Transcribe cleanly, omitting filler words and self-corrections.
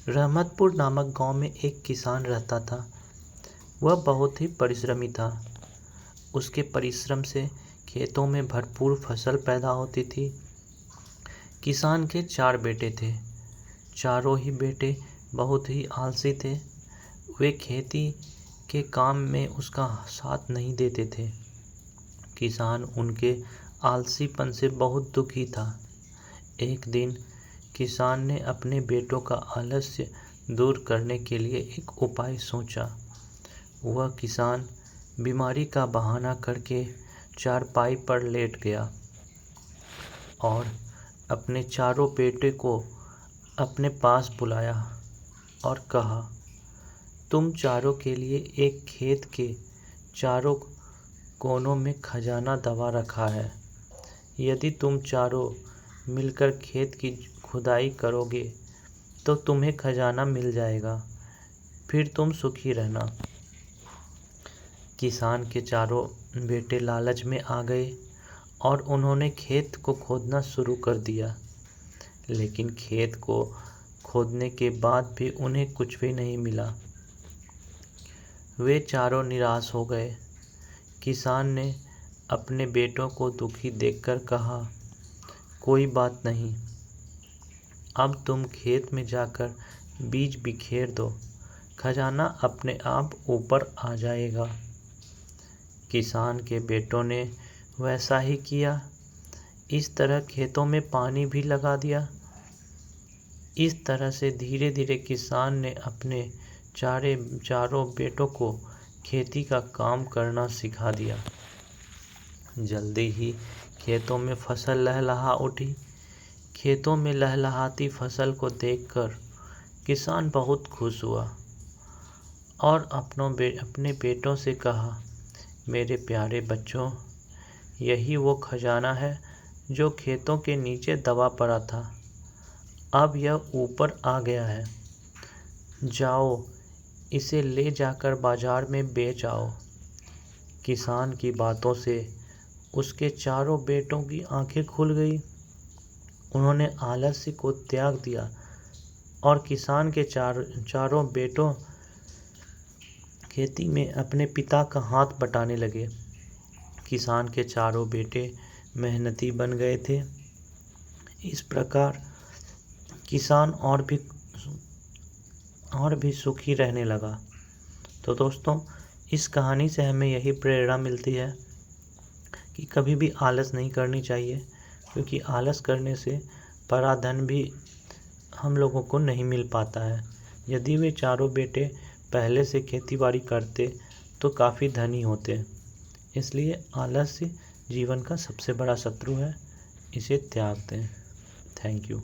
रहमतपुर नामक गांव में एक किसान रहता था। वह बहुत ही परिश्रमी था। उसके परिश्रम से खेतों में भरपूर फसल पैदा होती थी। किसान के 4 बेटे थे। चारों ही बेटे बहुत ही आलसी थे। वे खेती के काम में उसका साथ नहीं देते थे। किसान उनके आलसीपन से बहुत दुखी था। एक दिन किसान ने अपने बेटों का आलस्य दूर करने के लिए एक उपाय सोचा। वह किसान बीमारी का बहाना करके चारपाई पर लेट गया और अपने चारों बेटे को अपने पास बुलाया और कहा, तुम चारों के लिए एक खेत के चारों कोनों में खजाना दबा रखा है। यदि तुम चारों मिलकर खेत की खुदाई करोगे तो तुम्हें खजाना मिल जाएगा, फिर तुम सुखी रहना। किसान के चारों बेटे लालच में आ गए और उन्होंने खेत को खोदना शुरू कर दिया। लेकिन खेत को खोदने के बाद भी उन्हें कुछ भी नहीं मिला। वे चारों निराश हो गए। किसान ने अपने बेटों को दुखी देखकर कहा, कोई बात नहीं, अब तुम खेत में जाकर बीज बिखेर दो, खजाना अपने आप ऊपर आ जाएगा। किसान के बेटों ने वैसा ही किया। इस तरह खेतों में पानी भी लगा दिया। इस तरह से धीरे धीरे किसान ने अपने चारों बेटों को खेती का काम करना सिखा दिया। जल्दी ही खेतों में फसल लहलहा उठी। खेतों में लहलहाती फसल को देखकर किसान बहुत खुश हुआ और अपने बेटों से कहा, मेरे प्यारे बच्चों, यही वो खजाना है जो खेतों के नीचे दबा पड़ा था। अब यह ऊपर आ गया है। जाओ, इसे ले जाकर बाजार में बेच आओ। किसान की बातों से उसके चारों बेटों की आंखें खुल गई। उन्होंने आलस्य को त्याग दिया और किसान के चारों बेटों खेती में अपने पिता का हाथ बटाने लगे। किसान के चारों बेटे मेहनती बन गए थे। इस प्रकार किसान और भी सुखी रहने लगा। तो दोस्तों, इस कहानी से हमें यही प्रेरणा मिलती है कि कभी भी आलस नहीं करनी चाहिए, क्योंकि आलस करने से पराधन भी हम लोगों को नहीं मिल पाता है। यदि वे चारों बेटे पहले से खेतीबाड़ी करते तो काफ़ी धनी होते। इसलिए आलस्य जीवन का सबसे बड़ा शत्रु है। इसे त्याग दें। Thank you.